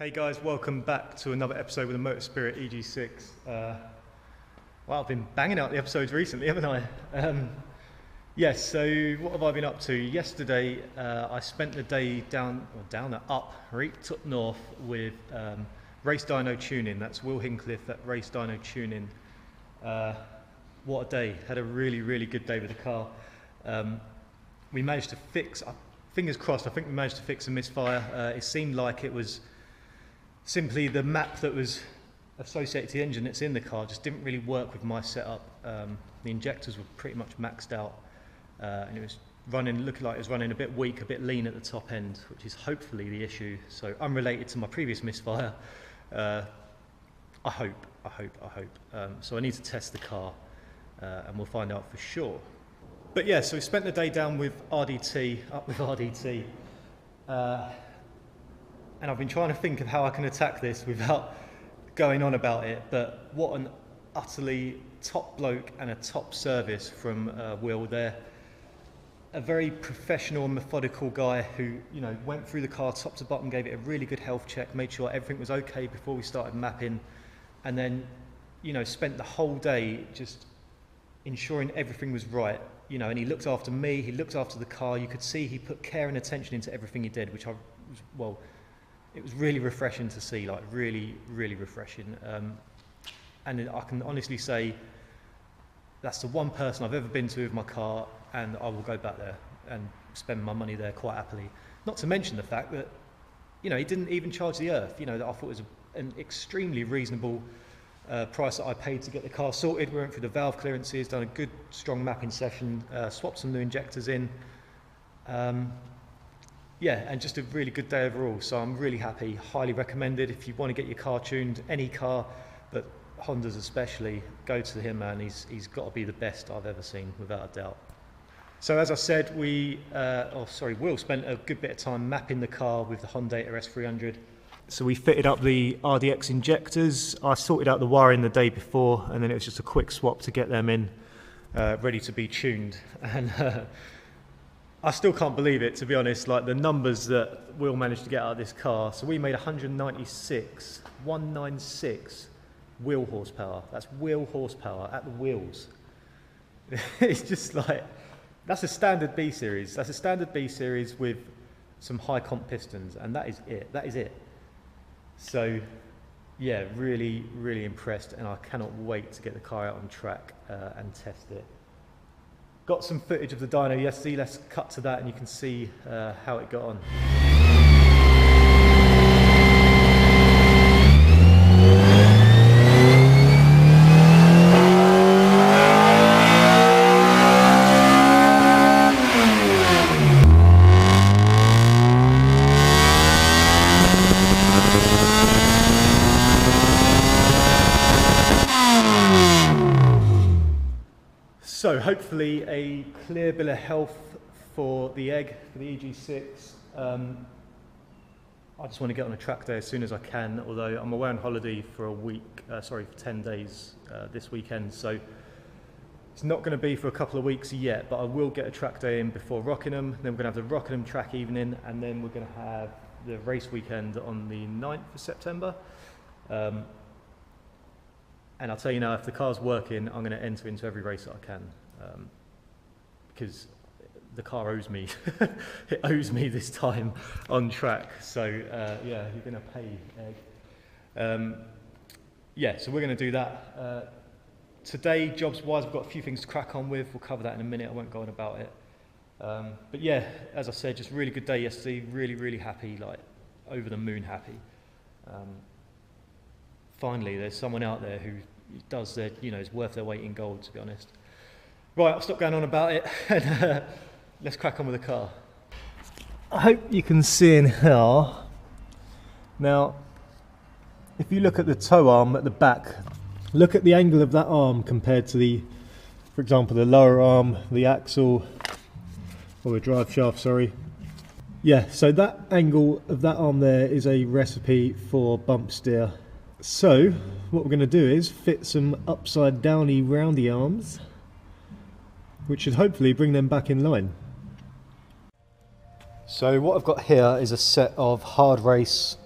Hey guys, welcome back to another episode with the Motor Spirit EG6. Well, I've been banging out the episodes recently, haven't I? Yes, so what have I been up to? Yesterday, I spent the day right up north with Race Dyno Tuning. That's Will Hincliffe at Race Dyno Tuning. What a day. Had a really good day with the car. We managed to fix, fingers crossed, I think we managed to fix a misfire. It seemed like it was simply the map that was associated to the engine that's in the car just didn't really work with my setup. The injectors were pretty much maxed out, and it was looking like it was running a bit weak, a bit lean at the top end, which is hopefully the issue. So unrelated to my previous misfire, I hope. So I need to test the car, and we'll find out for sure. But yeah, so we spent the day down with RDT, and I've been trying to think of how I can attack this without going on about it, but what an utterly top bloke and a top service from Will there. A very professional and methodical guy who, went through the car top to bottom, gave it a really good health check, made sure everything was okay before we started mapping, and then, spent the whole day just ensuring everything was right. And he looked after me, he looked after the car. You could see he put care and attention into everything he did, which it was really refreshing to see, like really refreshing. And I can honestly say that's the one person I've ever been to with my car, and I will go back there and spend my money there quite happily. Not to mention the fact that, he didn't even charge the earth. That I thought was an extremely reasonable price that I paid to get the car sorted. We went through the valve clearances, done a good strong mapping session, swapped some new injectors in. Yeah, and just a really good day overall, so I'm really happy, highly recommended. If you want to get your car tuned, any car, but Hondas especially, go to him, man. He's got to be the best I've ever seen, without a doubt. So as I said, Will spent a good bit of time mapping the car with the Honda S300. So we fitted up the RDX injectors. I sorted out the wiring the day before, and then it was just a quick swap to get them in, ready to be tuned. And I still can't believe it, to be honest, like the numbers that Will managed to get out of this car. So we made 196 wheel horsepower. That's wheel horsepower at the wheels. It's just like, that's a standard B series. That's a standard B series with some high comp pistons, and that is it. So yeah, really impressed, and I cannot wait to get the car out on track and test it. Got some footage of the dyno yesterday. Let's cut to that and you can see how it got on. So hopefully a clear bill of health for the EG6. I just want to get on a track day as soon as I can, although I'm away on holiday for for 10 days this weekend, so it's not going to be for a couple of weeks yet, but I will get a track day in before Rockingham. Then we're going to have the Rockingham track evening, and then we're going to have the race weekend on the 9th of September. And I'll tell you now, if the car's working, I'm going to enter into every race that I can, because the car owes me. It owes me this time on track. So yeah, you're going to pay, Egg. Yeah, so we're going to do that. Today, jobs-wise, we've got a few things to crack on with. We'll cover that in a minute. I won't go on about it. But yeah, as I said, just a really good day yesterday. Really happy, like over the moon happy. Finally, there's someone out there who does their, is worth their weight in gold, to be honest. Right, I'll stop going on about it, and let's crack on with the car. I hope you can see in here. Now, if you look at the tow arm at the back, look at the angle of that arm compared to for example, the lower arm, the axle, or the drive shaft, sorry. Yeah, so that angle of that arm there is a recipe for bump steer. So what we're going to do is fit some upside downy roundy arms, which should hopefully bring them back in line. So what I've got here is a set of hard race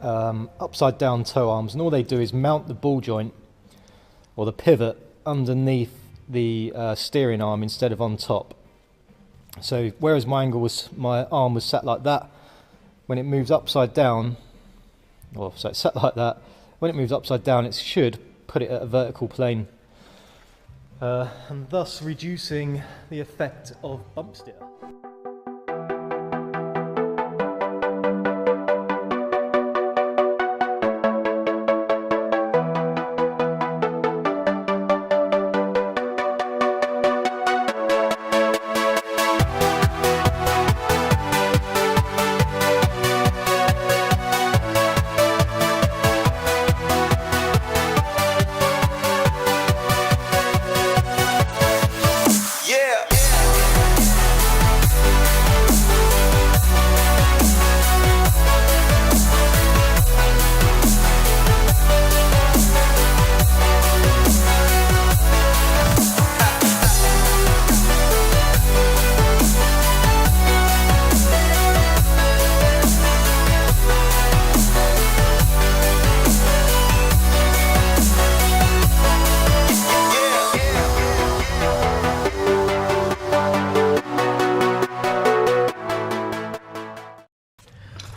upside down toe arms, and all they do is mount the ball joint or the pivot underneath the steering arm instead of on top. So whereas my arm was sat like that, when it moves upside down, or so it's set like that, when it moves upside down it should put it at a vertical plane, and thus reducing the effect of bump steer.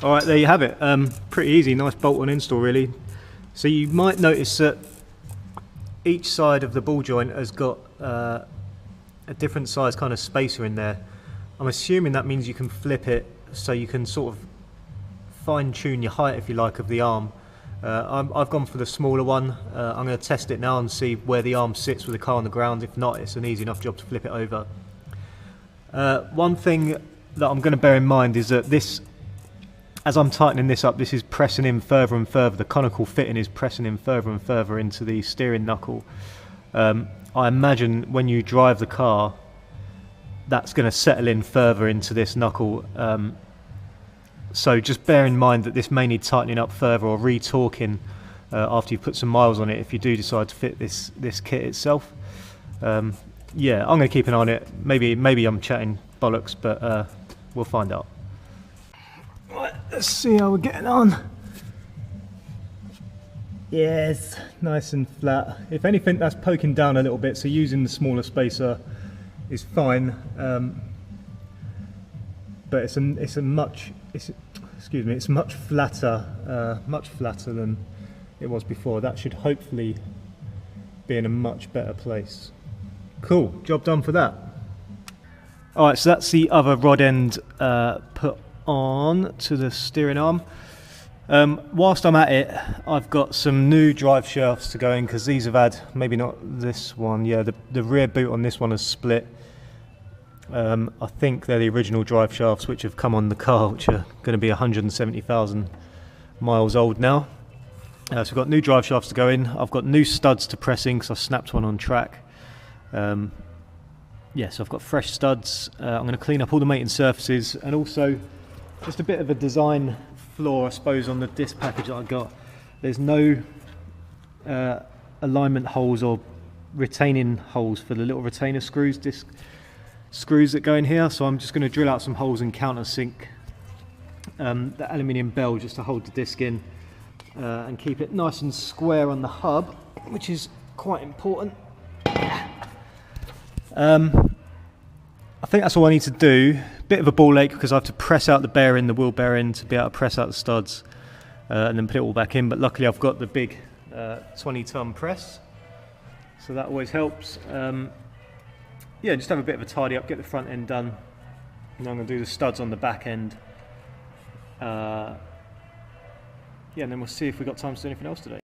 Alright, there you have it. Pretty easy, nice bolt-on install really. So you might notice that each side of the ball joint has got a different size kind of spacer in there. I'm assuming that means you can flip it so you can sort of fine-tune your height, if you like, of the arm. I've gone for the smaller one. I'm going to test it now and see where the arm sits with the car on the ground. If not, it's an easy enough job to flip it over. One thing that I'm going to bear in mind is that this, as I'm tightening this up, this is pressing in further and further. The conical fitting is pressing in further and further into the steering knuckle. I imagine when you drive the car, that's going to settle in further into this knuckle. So just bear in mind that this may need tightening up further or re-torquing after you've put some miles on it if you do decide to fit this kit itself. Yeah, I'm going to keep an eye on it. Maybe I'm chatting bollocks, but we'll find out. Right, let's see how we're getting on. Yes, nice and flat. If anything, that's poking down a little bit, so using the smaller spacer is fine. But it's much flatter than it was before. That should hopefully be in a much better place. Cool, job done for that. All right, so that's the other rod end put on to the steering arm. Whilst I'm at it, I've got some new drive shafts to go in, because these have had, maybe not this one, yeah, the rear boot on this one has split. I think they're the original drive shafts which have come on the car, which are going to be 170,000 miles old now. So we've got new drive shafts to go in. I've got new studs to press in because I snapped one on track. Yeah, so I've got fresh studs. I'm going to clean up all the mating surfaces, and also just a bit of a design flaw, I suppose, on the disc package that I got. There's no alignment holes or retaining holes for the little retainer screws, disc screws that go in here, so I'm just going to drill out some holes and countersink the aluminium bell just to hold the disc in and keep it nice and square on the hub, which is quite important. I think that's all I need to do. Bit of a ball ache because I have to press out the bearing, the wheel bearing, to be able to press out the studs and then put it all back in, but luckily I've got the big 20-ton press, so that always helps. Yeah, just have a bit of a tidy up, get the front end done, and I'm going to do the studs on the back end. Yeah, and then we'll see if we've got time to do anything else today.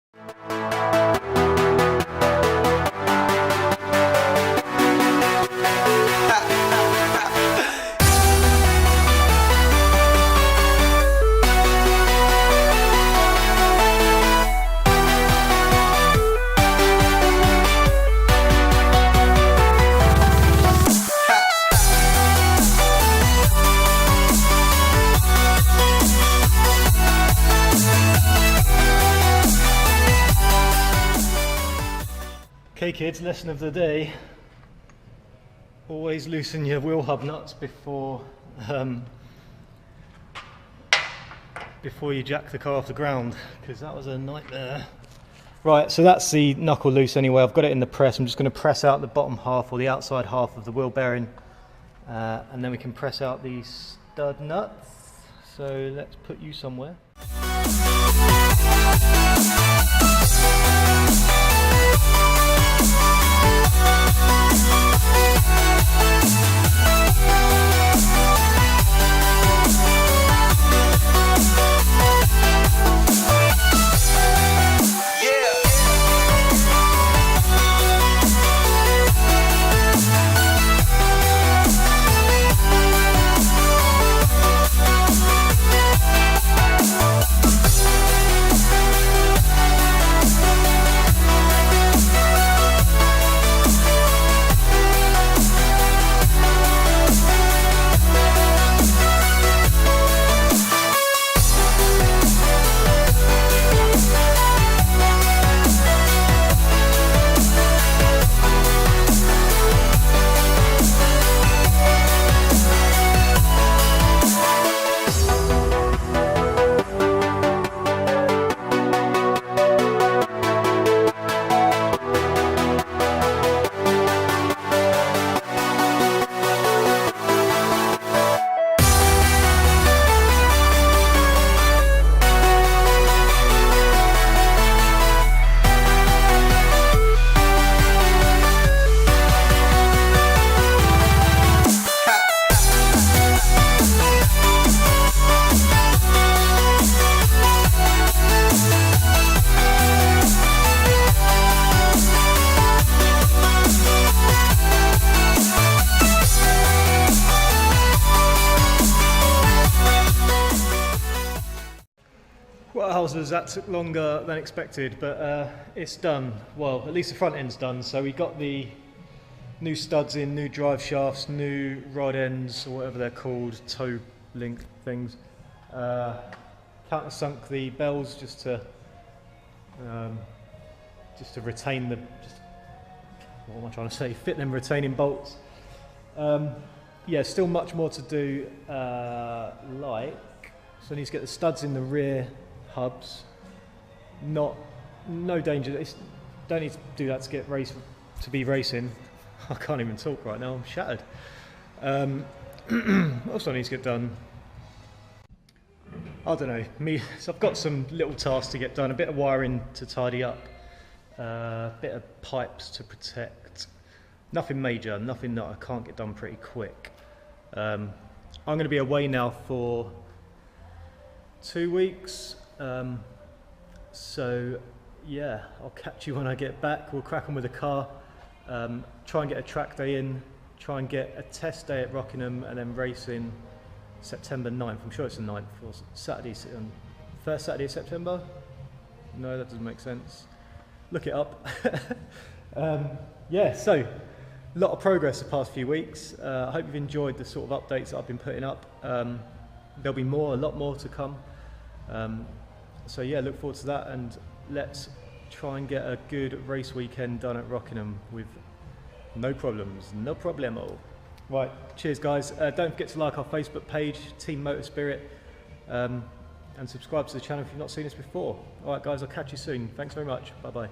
Okay kids, lesson of the day. Always loosen your wheel hub nuts before before you jack the car off the ground, because that was a nightmare. Right, so that's the knuckle loose anyway. I've got it in the press. I'm just going to press out the bottom half or the outside half of the wheel bearing, and then we can press out the stud nuts. So let's put you somewhere. Wowzers, that took longer than expected, but it's done. Well, at least the front end's done. So we got the new studs in, new drive shafts, new rod ends, or whatever they're called, toe link things. Countersunk the bells just to retain the, what am I trying to say? Fit them retaining bolts. Yeah, still much more to do. So I need to get the studs in the rear hubs. No danger. Don't need to do that to be racing. I can't even talk right now. I'm shattered. What else do I need to get done? I don't know. So I've got some little tasks to get done. A bit of wiring to tidy up. A bit of pipes to protect. Nothing major. Nothing that I can't get done pretty quick. I'm going to be away now for 2 weeks. So yeah, I'll catch you when I get back. We'll crack on with the car, try and get a track day in, try and get a test day at Rockingham, and then racing September 9th. I'm sure it's the 9th, or Saturday, first Saturday of September? No, that doesn't make sense. Look it up. Yeah, so a lot of progress the past few weeks. I hope you've enjoyed the sort of updates that I've been putting up. There'll be a lot more to come. So yeah, look forward to that, and let's try and get a good race weekend done at Rockingham with no problems, no problemo. Right, cheers guys. Don't forget to like our Facebook page, Team Motorspirit, and subscribe to the channel if you've not seen us before. Alright guys, I'll catch you soon. Thanks very much. Bye bye.